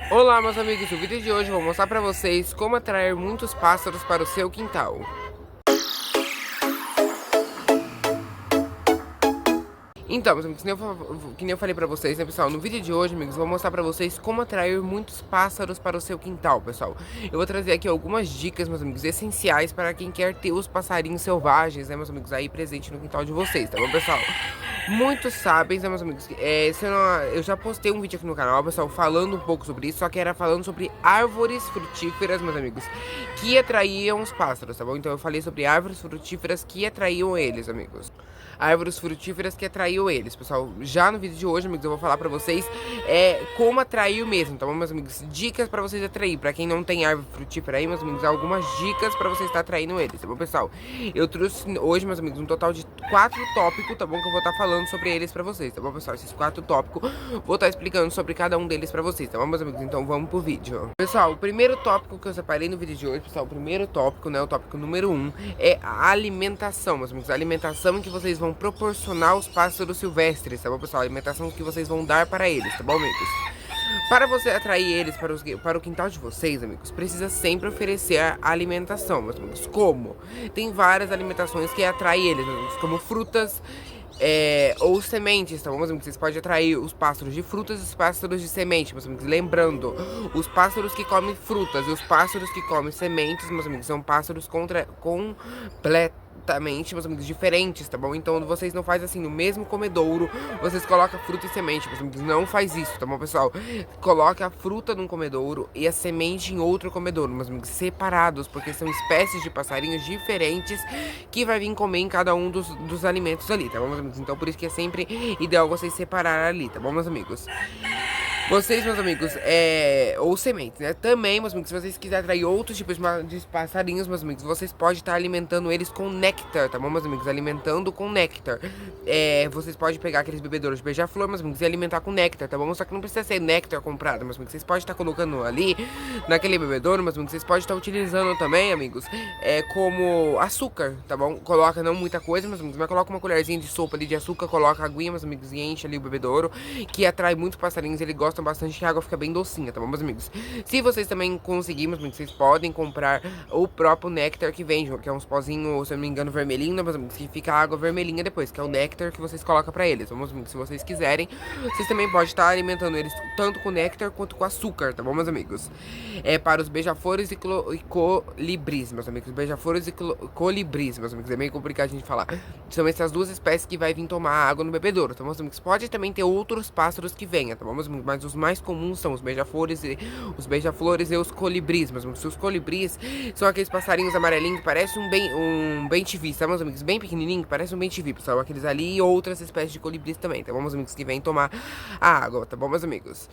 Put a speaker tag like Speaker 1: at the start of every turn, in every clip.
Speaker 1: Olá, meus amigos, no vídeo de hoje eu vou mostrar pra vocês como atrair muitos pássaros para o seu quintal. Então, meus amigos, que nem eu falei pra vocês, né, pessoal? No vídeo de hoje, amigos, eu vou mostrar pra vocês como atrair muitos pássaros para o seu quintal, pessoal. Eu vou trazer aqui algumas dicas, meus amigos, essenciais para quem quer ter os passarinhos selvagens, né, meus amigos, aí presente no quintal de vocês, tá bom, pessoal? Muitos sabem, né, meus amigos, eu já postei um vídeo aqui no canal, pessoal, falando um pouco sobre isso, só que era falando sobre árvores frutíferas, meus amigos, que atraíam os pássaros, tá bom? Então eu falei sobre árvores frutíferas que atraíam eles, amigos. Árvores frutíferas que atraíam eles, pessoal. Já no vídeo de hoje, amigos, eu vou falar pra vocês como atrair mesmo, tá bom, meus amigos? Dicas pra vocês atrair. Pra quem não tem árvore frutífera aí, meus amigos, algumas dicas pra vocês estar atraindo eles, tá bom, pessoal? Eu trouxe hoje, meus amigos, um total de 4 tópicos, tá bom? Que eu vou estar falando sobre eles pra vocês, tá bom, pessoal? Esses 4 tópicos, vou estar explicando sobre cada um deles pra vocês, tá bom, meus amigos? Então vamos pro vídeo. Pessoal, o primeiro tópico que eu separei no vídeo de hoje, pessoal, o primeiro tópico, né, o tópico número 1, é a alimentação, meus amigos. A alimentação que vocês vão proporcionar aos pássaros silvestres, tá bom, pessoal? A alimentação que vocês vão dar para eles, tá bom, amigos? Para você atrair eles para o quintal de vocês, amigos, precisa sempre oferecer a alimentação, meus amigos. Como? Tem várias alimentações que atraem eles, meus amigos, como frutas, ou sementes, tá bom, meus amigos? Vocês podem atrair os pássaros de frutas e os pássaros de semente, meus amigos. Lembrando, os pássaros que comem frutas e os pássaros que comem sementes, meus amigos, são pássaros completamente, meus amigos, diferentes, tá bom? Então vocês não fazem assim no mesmo comedouro, vocês colocam fruta e semente, meus amigos, não faz isso, tá bom, pessoal? Coloque a fruta num comedouro e a semente em outro comedouro, meus amigos, separados, porque são espécies de passarinhos diferentes que vai vir comer em cada um dos alimentos ali, tá bom, meus amigos? Então por isso que é sempre ideal vocês separar ali, tá bom, meus amigos? Vocês, meus amigos, ou sementes, né? Também, meus amigos, se vocês quiserem atrair outros tipos de passarinhos, meus amigos, vocês podem estar alimentando eles com néctar, tá bom, meus amigos? Alimentando com néctar. Vocês podem pegar aqueles bebedouros de beija-flor, meus amigos, e alimentar com néctar, tá bom? Só que não precisa ser néctar comprado, meus amigos. Vocês podem estar colocando ali, naquele bebedouro, meus amigos. Vocês podem estar utilizando também, amigos, como açúcar, tá bom? Coloca não muita coisa, meus amigos, mas coloca uma colherzinha de sopa ali de açúcar, coloca a aguinha, meus amigos, e enche ali o bebedouro, que atrai muito passarinhos, ele gosta bastante que a água fica bem docinha, tá bom, meus amigos? Se vocês também conseguirem, meus amigos, vocês podem comprar o próprio néctar que vende, que é uns pozinhos, se eu não me engano, vermelhinho, né, meus amigos, que fica a água vermelhinha depois, que é o néctar que vocês colocam pra eles, tá bom, meus amigos? Se vocês quiserem, vocês também podem estar alimentando eles tanto com néctar quanto com açúcar, tá bom, meus amigos? Para os beija-flores e colibris, meus amigos, beija-flores e colibris, meus amigos, é meio complicado a gente falar. São essas duas espécies que vai vir tomar água no bebedouro, tá bom, meus amigos? Pode também ter outros pássaros que venham, tá bom, meus amigos? Mas os mais comuns são os beija-flores e os colibris, meus amigos. Os colibris são aqueles passarinhos amarelinhos que parecem um bem-te-vi, tá, meus amigos? Bem pequenininho, que parece um bem-te-vi, pessoal. Aqueles ali e outras espécies de colibris também, tá bom, meus amigos? Que vêm tomar a água, tá bom, meus amigos?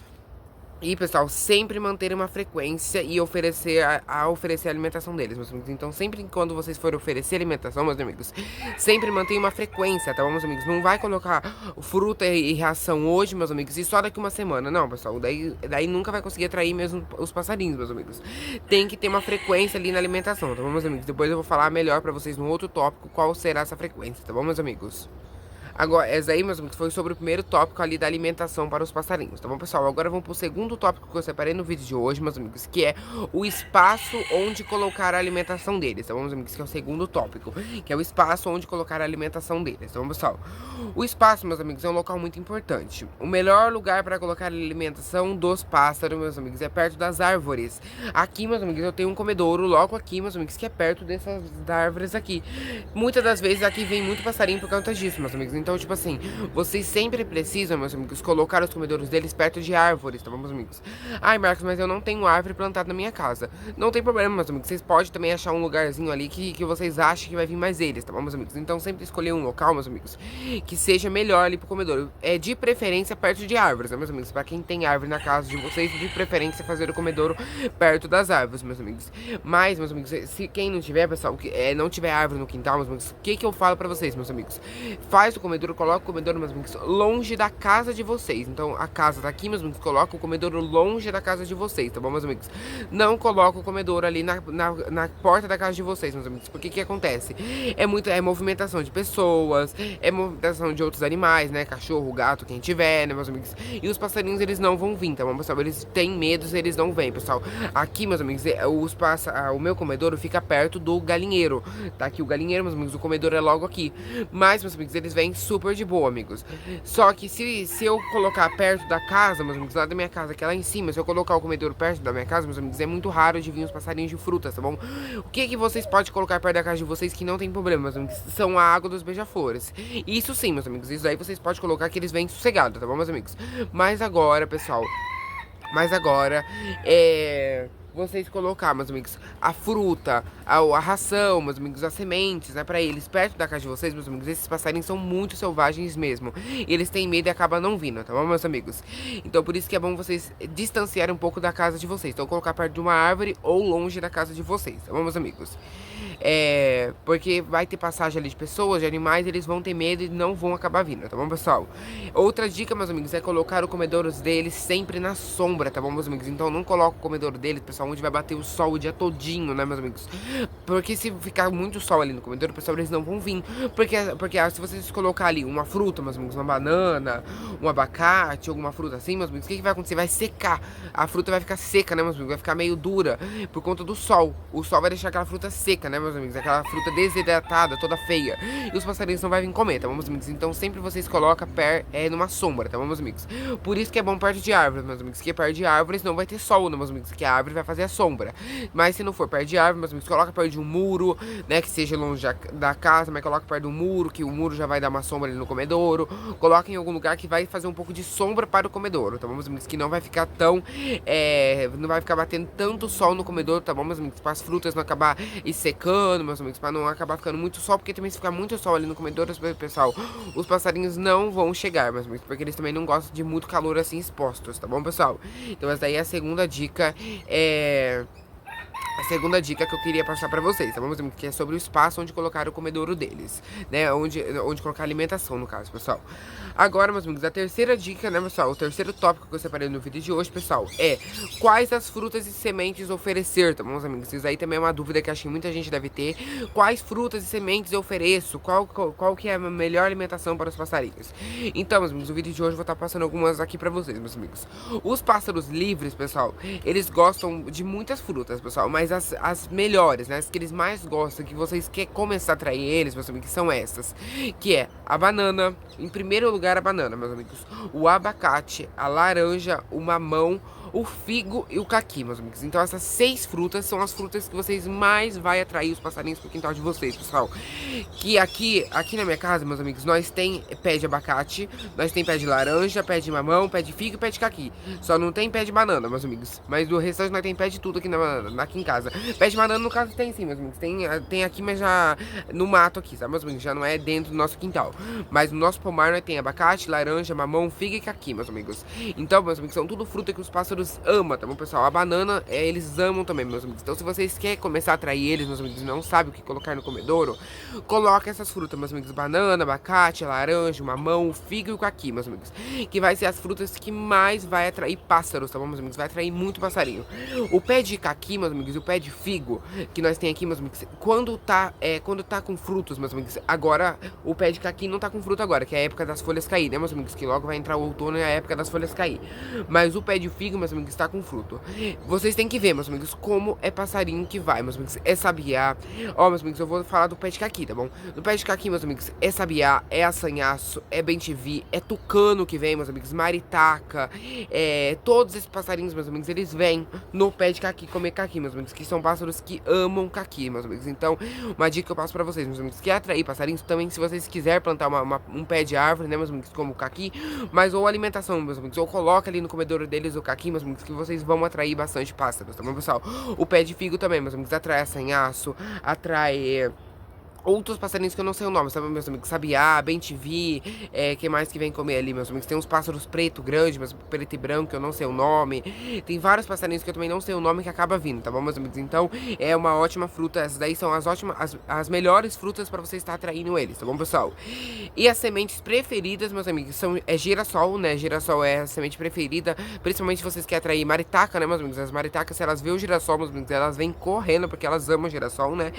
Speaker 1: E, pessoal, sempre manter uma frequência e oferecer a alimentação deles, meus amigos. Então, sempre que quando vocês forem oferecer alimentação, meus amigos, sempre mantenha uma frequência, tá bom, meus amigos? Não vai colocar fruta e ração hoje, meus amigos, e só daqui uma semana. Não, pessoal, daí nunca vai conseguir atrair mesmo os passarinhos, meus amigos. Tem que ter uma frequência ali na alimentação, tá bom, meus amigos? Depois eu vou falar melhor pra vocês no outro tópico qual será essa frequência, tá bom, meus amigos? Agora, essa aí, meus amigos, foi sobre o primeiro tópico ali da alimentação para os passarinhos, tá bom, pessoal? Agora vamos pro segundo tópico que eu separei no vídeo de hoje, meus amigos, que é o espaço onde colocar a alimentação deles, tá bom, meus amigos? Que é o segundo tópico, que é o espaço onde colocar a alimentação deles, tá bom, pessoal? O espaço, meus amigos, é um local muito importante. O melhor lugar para colocar a alimentação dos pássaros, meus amigos, é perto das árvores. Aqui, meus amigos, eu tenho um comedouro logo aqui, meus amigos, que é perto dessas árvores aqui. Muitas das vezes aqui vem muito passarinho por conta disso, meus amigos. Então, tipo assim, vocês sempre precisam, meus amigos, colocar os comedouros deles perto de árvores, tá bom, meus amigos? Ai, Marcos, mas eu não tenho árvore plantada na minha casa. Não tem problema, meus amigos. Vocês podem também achar um lugarzinho ali que vocês acham que vai vir mais eles, tá bom, meus amigos? Então, sempre escolher um local, meus amigos, que seja melhor ali pro comedouro. É de preferência perto de árvores, né, meus amigos? Pra quem tem árvore na casa de vocês, de preferência fazer o comedouro perto das árvores, meus amigos. Mas, meus amigos, se quem não tiver, pessoal, não tiver árvore no quintal, meus amigos, o que eu falo pra vocês, meus amigos? Faz o comedouro comedouro, coloca o comedouro, meus amigos, longe da casa de vocês. Então, a casa tá aqui, meus amigos, coloca o comedouro longe da casa de vocês, tá bom, meus amigos? Não coloca o comedouro ali na porta da casa de vocês, meus amigos. Porque que acontece? É movimentação de pessoas, é movimentação de outros animais, né? Cachorro, gato, quem tiver, né, meus amigos? E os passarinhos, eles não vão vir, tá bom, pessoal? Eles têm medo, eles não vêm, pessoal. Aqui, meus amigos, o meu comedouro fica perto do galinheiro. Tá aqui o galinheiro, meus amigos, o comedouro é logo aqui. Mas, meus amigos, eles vêm super de boa, amigos. Só que se eu colocar perto da casa, meus amigos, lá da minha casa, que é lá em cima, se eu colocar o comedouro perto da minha casa, meus amigos, é muito raro de vir os passarinhos de frutas, tá bom? O que vocês podem colocar perto da casa de vocês que não tem problema, meus amigos? São a água dos beija-flores. Isso sim, meus amigos, isso aí vocês podem colocar que eles vêm sossegados, tá bom, meus amigos? Mas agora, pessoal, vocês colocar, meus amigos, a fruta, a ração, meus amigos, as sementes, né, pra eles perto da casa de vocês, meus amigos, esses passarinhos são muito selvagens mesmo. E eles têm medo e acabam não vindo, tá bom, meus amigos? Então, por isso que é bom vocês distanciarem um pouco da casa de vocês. Então, colocar perto de uma árvore ou longe da casa de vocês, tá bom, meus amigos? Porque vai ter passagem ali de pessoas, de animais, eles vão ter medo e não vão acabar vindo, tá bom, pessoal? Outra dica, meus amigos, é colocar o comedouro deles sempre na sombra, tá bom, meus amigos? Então não coloca o comedouro deles, pessoal, onde vai bater o sol o dia todinho, né, meus amigos? Porque se ficar muito sol ali no comedouro, pessoal, eles não vão vir. Porque se vocês colocar ali uma fruta, meus amigos, uma banana, um abacate, alguma fruta assim, meus amigos, o que vai acontecer? Vai secar. A fruta vai ficar seca, né, meus amigos? Vai ficar meio dura por conta do sol. O sol vai deixar aquela fruta seca, né, meus amigos? Aquela fruta desidratada, toda feia. E os passarinhos não vão vir comer, tá bom, meus amigos? Então sempre vocês colocam numa sombra, tá bom, meus amigos? Por isso que é bom perto de árvores, meus amigos. Que perto de árvores não vai ter sol, né, meus amigos? Que a árvore vai fazer a sombra. Mas se não for perto de árvore, meus amigos, coloca perto de um muro, né? Que seja longe da casa, mas coloca perto do muro, que o muro já vai dar uma sombra ali no comedouro. Coloca em algum lugar que vai fazer um pouco de sombra para o comedouro, tá bom, meus amigos? Que não vai ficar não vai ficar batendo tanto sol no comedouro, tá bom, meus amigos? Para as frutas não acabar secando, meus amigos, para não acabar ficando muito sol, porque também se ficar muito sol ali no comedouro, pessoal, os passarinhos não vão chegar, meus amigos, porque eles também não gostam de muito calor assim expostos, tá bom, pessoal? Então essa daí é a segunda dica, a segunda dica que eu queria passar pra vocês, tá bom, meus amigos? Que é sobre o espaço onde colocar o comedouro deles, né? Onde colocar a alimentação, no caso, pessoal. Agora, meus amigos, a terceira dica, né, pessoal? O terceiro tópico que eu separei no vídeo de hoje, pessoal, é quais as frutas e sementes oferecer, tá bom, meus amigos? Isso aí também é uma dúvida que acho que muita gente deve ter. Quais frutas e sementes eu ofereço? Qual que é a melhor alimentação para os passarinhos? Então, meus amigos, no vídeo de hoje eu vou estar passando algumas aqui pra vocês, meus amigos. Os pássaros livres, pessoal, eles gostam de muitas frutas, pessoal, mas as melhores, né, as que eles mais gostam, que vocês querem começar a atrair eles, meus amigos, são essas, que é a banana, em primeiro lugar a banana, meus amigos, o abacate, a laranja, o mamão, o figo e o caqui, meus amigos. Então essas 6 frutas são as frutas que vocês mais vai atrair os passarinhos pro quintal de vocês, pessoal. Que aqui na minha casa, meus amigos, nós tem pé de abacate, nós tem pé de laranja, pé de mamão, pé de figo e pé de caqui. Só não tem pé de banana, meus amigos. Mas do restante nós tem pé de tudo aqui em casa. Pé de banana, no caso, tem sim, meus amigos. Tem aqui, mas já no mato aqui, sabe, meus amigos? Já não é dentro do nosso quintal. Mas no nosso pomar nós tem abacate, laranja, mamão, figo e caqui, meus amigos. Então, meus amigos, são tudo fruta que os pássaros amam, tá bom, pessoal? A banana, eles amam também, meus amigos. Então, se vocês querem começar a atrair eles, meus amigos, e não sabem o que colocar no comedouro, coloca essas frutas, meus amigos. Banana, abacate, laranja, mamão, figo e o caqui, meus amigos. Que vai ser as frutas que mais vai atrair pássaros, tá bom, meus amigos? Vai atrair muito passarinho. O pé de caqui, meus amigos, e o pé de figo, que nós tem aqui, meus amigos, quando tá com frutos, meus amigos, agora, o pé de caqui não tá com fruto agora, que é a época das folhas cair, né, meus amigos? Que logo vai entrar o outono e é a época das folhas cair. Mas o pé de figo, meus amigos, está com fruto. Vocês têm que ver, meus amigos, como é passarinho que vai, meus amigos. É sabiá. Ó, meus amigos, eu vou falar do pé de caqui, tá bom? Do pé de caqui, meus amigos, é sabiá, é assanhaço, é bem-te-vi, é tucano que vem, meus amigos, maritaca, todos esses passarinhos, meus amigos, eles vêm no pé de caqui comer caqui, meus amigos, que são pássaros que amam caqui, meus amigos. Então, uma dica que eu passo pra vocês, meus amigos, que é atrair passarinhos também, se vocês quiserem plantar um pé de árvore, né, meus amigos, como o caqui, mas ou alimentação, meus amigos, ou coloca ali no comedouro deles o caqui, meus amigos, que vocês vão atrair bastante pássaros, tá bom, pessoal? O pé de figo também, meus amigos, atrai assanhaço, atrai outros passarinhos que eu não sei o nome, sabe, meus amigos? Sabiá, bem-te-vi, que mais que vem comer ali, meus amigos? Tem uns pássaros preto grande, mas preto e branco, que eu não sei o nome. Tem vários passarinhos que eu também não sei o nome que acaba vindo, tá bom, meus amigos? Então, é uma ótima fruta. Essas daí são as melhores frutas pra você estar atraindo eles, tá bom, pessoal? E as sementes preferidas, meus amigos, é girassol, né? Girassol é a semente preferida, principalmente se vocês querem atrair maritaca, né, meus amigos? As maritacas, se elas veem o girassol, meus amigos, elas vêm correndo, porque elas amam girassol, né?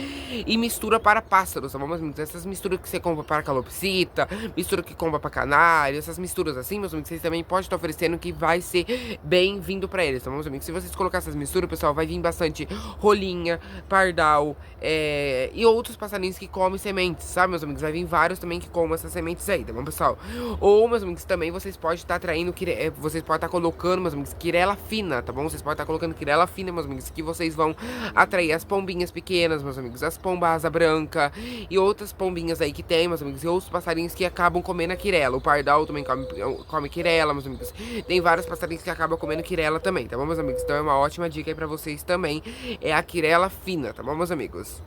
Speaker 1: E mistura para pássaros, tá bom, meus amigos? Essas misturas que você compra para calopsita, mistura que compra para canário, essas misturas assim, meus amigos, vocês também podem estar oferecendo que vai ser bem-vindo para eles, tá bom, meus amigos? Se vocês colocar essas misturas, pessoal, vai vir bastante rolinha, pardal, e outros passarinhos que comem sementes, sabe, meus amigos? Vai vir vários também que comem essas sementes aí, tá bom, pessoal? Ou, meus amigos, também vocês podem estar atraindo, vocês podem estar colocando, meus amigos, quirela fina, tá bom? Vocês podem estar colocando quirela fina, meus amigos, que vocês vão atrair as pombinhas pequenas, meus amigos, as pombas asa branca e outras pombinhas aí que tem, meus amigos, e outros passarinhos que acabam comendo a quirela. O pardal também come quirela, meus amigos. Tem vários passarinhos que acabam comendo quirela também, tá bom, meus amigos? Então é uma ótima dica aí pra vocês também, é a quirela fina, tá bom, meus amigos?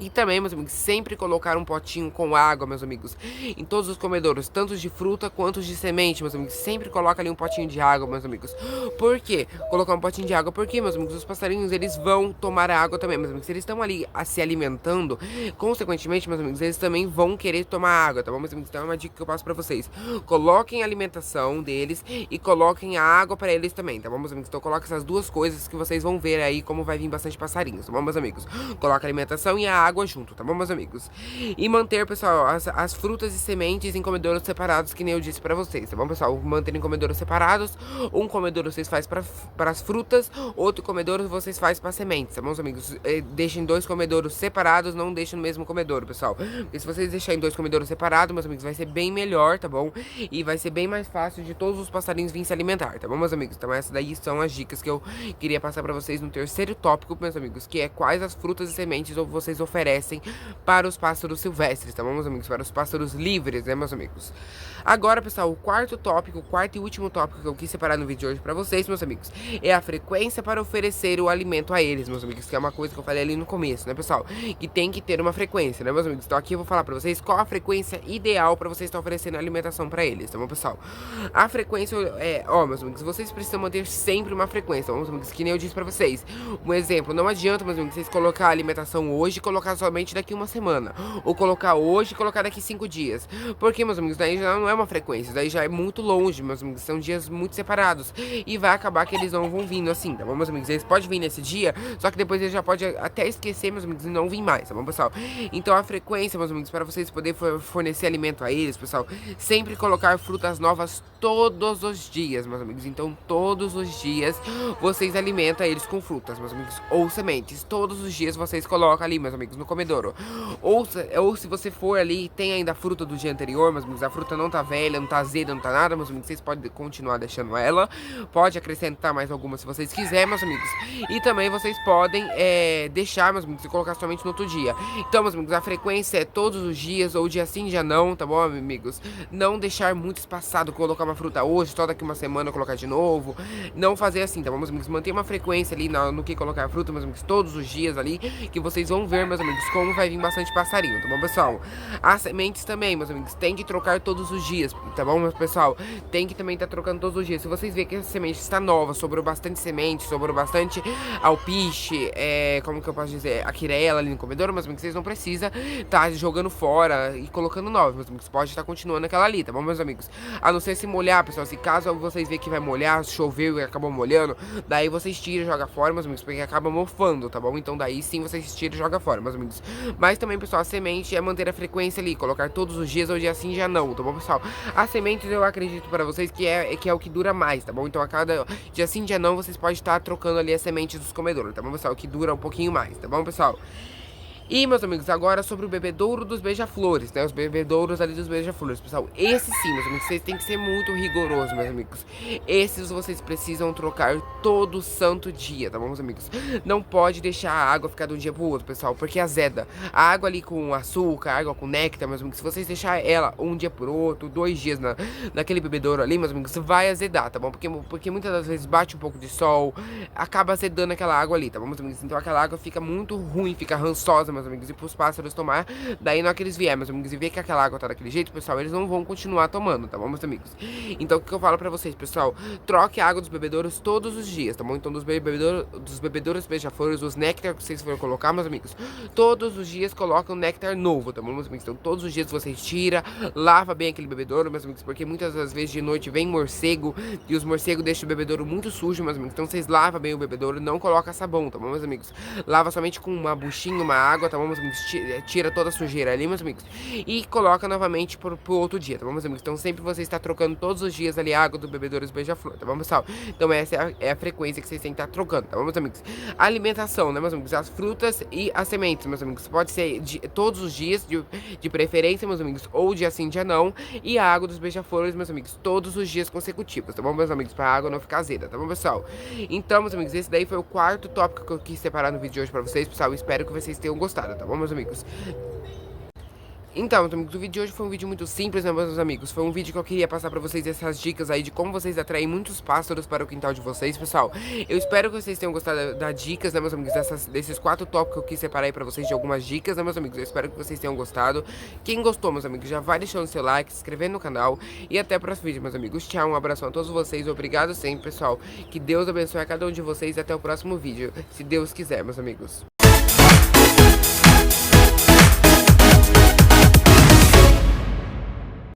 Speaker 1: E também, meus amigos, sempre colocar um potinho com água, meus amigos, em todos os comedouros, tanto de fruta quanto de semente, meus amigos. Sempre coloca ali um potinho de água, meus amigos. Por quê? Colocar um potinho de água, porque, meus amigos, os passarinhos, eles vão tomar a água também, meus amigos. Se eles estão ali se alimentando, consequentemente, meus amigos, eles também vão querer tomar água, tá bom, meus amigos? Então é uma dica que eu passo pra vocês. Coloquem a alimentação deles e coloquem a água pra eles também, tá bom, meus amigos? Então coloquem essas duas coisas que vocês vão ver aí como vai vir bastante passarinhos, tá bom, meus amigos? Coloca a alimentação e a água junto, tá bom, meus amigos? E manter, pessoal, as frutas e sementes em comedouros separados, que nem eu disse pra vocês, tá bom, pessoal? Manter em comedouros separados. Um comedouro vocês fazem para as frutas, outro comedouro vocês fazem para sementes, tá bom, meus amigos? Deixem 2 comedouros separados, não deixem no mesmo comedouro, pessoal. Porque se vocês deixarem 2 comedouros separados, meus amigos, vai ser bem melhor, tá bom? E vai ser bem mais fácil de todos os passarinhos virem se alimentar, tá bom, meus amigos? Então essas daí são as dicas que eu queria passar pra vocês no terceiro tópico, meus amigos, que é quais as frutas e sementes vocês oferecem para os pássaros silvestres, tá bom, meus amigos? Para os pássaros livres, né, meus amigos? Agora, pessoal, o quarto tópico, o quarto e último tópico que eu quis separar no vídeo de hoje pra vocês, meus amigos, é a frequência para oferecer o alimento a eles, meus amigos, que é uma coisa que eu falei ali no começo, né, pessoal? Que tem que ter uma frequência, né, meus amigos? Então aqui eu vou falar pra vocês qual a frequência ideal pra vocês estar oferecendo alimentação pra eles, tá bom, pessoal? A frequência meus amigos, vocês precisam manter sempre uma frequência, tá bom, meus amigos? Que nem eu disse pra vocês. Um exemplo, não adianta, meus amigos, vocês colocar a alimentação hoje e colocar somente daqui uma semana. Ou colocar hoje e colocar daqui 5 dias. Porque, meus amigos, daí já não é uma frequência, daí já é muito longe, meus amigos, são dias muito separados. E vai acabar que eles não vão vindo assim, tá bom, meus amigos? Eles podem vir nesse dia, só que depois eles já podem até esquecer, meus amigos, e não vir mais, tá bom, pessoal? Então a frequência, meus amigos, para vocês poderem fornecer alimento a eles, pessoal, sempre colocar frutas novas todos os dias, meus amigos. Então todos os dias vocês alimentam eles com frutas, meus amigos, ou sementes. Todos os dias vocês colocam ali, meus amigos, no comedouro. Ou se você for ali e tem ainda a fruta do dia anterior, meus amigos, a fruta não tá velha, não tá azeda, não tá nada, meus amigos, vocês podem continuar deixando ela. Pode acrescentar mais alguma se vocês quiserem, meus amigos. E também vocês podem deixar, meus amigos, e colocar somente no outro dia. Então, meus amigos, a frequência é todos os dias, ou dia sim, dia não, tá bom, amigos? Não deixar muito espaçado, colocar uma fruta hoje, só daqui uma semana colocar de novo. Não fazer assim, tá bom, meus amigos? Manter uma frequência ali no que colocar a fruta, meus amigos, todos os dias ali, que vocês vão ver, meus amigos, como vai vir bastante passarinho, tá bom, pessoal? As sementes também, meus amigos, tem que trocar todos os dias, tá bom, meu pessoal? Tem que também estar trocando todos os dias. Se vocês verem que a semente está nova, sobrou bastante semente, sobrou bastante alpiche, como que eu posso dizer, a quirela ali no comedor, meus amigos, vocês não precisam tá jogando fora e colocando nova, meus amigos, pode estar continuando aquela ali, tá bom, meus amigos? A não ser se molhar, pessoal, se caso vocês verem que vai molhar, choveu e acabou molhando, daí vocês tiram e jogam fora, meus amigos, porque acaba mofando, tá bom? Então daí sim vocês tiram e jogam fora, meus amigos. Mas também, pessoal, a semente é manter a frequência ali, colocar todos os dias, ou dia sim, já não, tá bom, pessoal? As sementes eu acredito pra vocês que é o que dura mais, tá bom? Então a cada dia sim, dia não, vocês podem estar trocando ali as sementes dos comedouros, tá bom, pessoal? Que dura um pouquinho mais, tá bom, pessoal? E, meus amigos, agora sobre o bebedouro dos beija-flores, né? Os bebedouros ali dos beija-flores, pessoal. Esses sim, meus amigos, vocês têm que ser muito rigorosos, meus amigos. Esses vocês precisam trocar todo santo dia, tá bom, meus amigos? Não pode deixar a água ficar de um dia pro outro, pessoal, porque azeda. A água ali com açúcar, a água com néctar, meus amigos, se vocês deixar ela um dia por outro, 2 dias naquele bebedouro ali, meus amigos, vai azedar, tá bom? Porque muitas das vezes bate um pouco de sol, acaba azedando aquela água ali, tá bom, meus amigos? Então aquela água fica muito ruim, fica rançosa, meus amigos, e pros pássaros tomar. Daí, na hora que eles vierem, meus amigos, e ver que aquela água tá daquele jeito, pessoal, eles não vão continuar tomando, tá bom, meus amigos? Então, o que eu falo pra vocês, pessoal? Troque a água dos bebedouros todos os dias, tá bom? Então, dos bebedouros beija-flores, os néctar que vocês forem colocar, meus amigos, todos os dias colocam néctar novo, tá bom, meus amigos? Então, todos os dias vocês tiram, lava bem aquele bebedouro, meus amigos, porque muitas das vezes de noite vem morcego e os morcegos deixam o bebedouro muito sujo, meus amigos. Então, vocês lavam bem o bebedouro, não coloca sabão, tá bom, meus amigos? Lava somente com uma buchinha, uma água, tá bom, meus amigos? Tira toda a sujeira ali, meus amigos, e coloca novamente pro outro dia, tá bom, meus amigos? Então, sempre você está trocando todos os dias ali a água do bebedouro beija-flor, tá bom, pessoal? Então, essa é a frequência que vocês têm que estar trocando, tá bom, meus amigos? A alimentação, né, meus amigos? As frutas e as sementes, meus amigos. Pode ser todos os dias, de preferência, meus amigos, ou dia sim, dia não. E a água dos beija-flores, meus amigos, todos os dias consecutivos, tá bom, meus amigos? Pra água não ficar azeda, tá bom, pessoal? Então, meus amigos, esse daí foi o quarto tópico que eu quis separar no vídeo de hoje pra vocês, pessoal. Espero que vocês tenham gostado, tá bom, meus amigos? Então, meus amigos, o vídeo de hoje foi um vídeo muito simples, né, meus amigos? Foi um vídeo que eu queria passar pra vocês essas dicas aí de como vocês atraem muitos pássaros para o quintal de vocês, pessoal. Eu espero que vocês tenham gostado das dicas, né, meus amigos? Desses 4 tópicos que eu quis separar aí pra vocês de algumas dicas, né, meus amigos? Eu espero que vocês tenham gostado. Quem gostou, meus amigos, já vai deixando seu like, se inscrevendo no canal. E até o próximo vídeo, meus amigos. Tchau, um abraço a todos vocês. Obrigado sempre, pessoal. Que Deus abençoe a cada um de vocês. Até o próximo vídeo, se Deus quiser, meus amigos.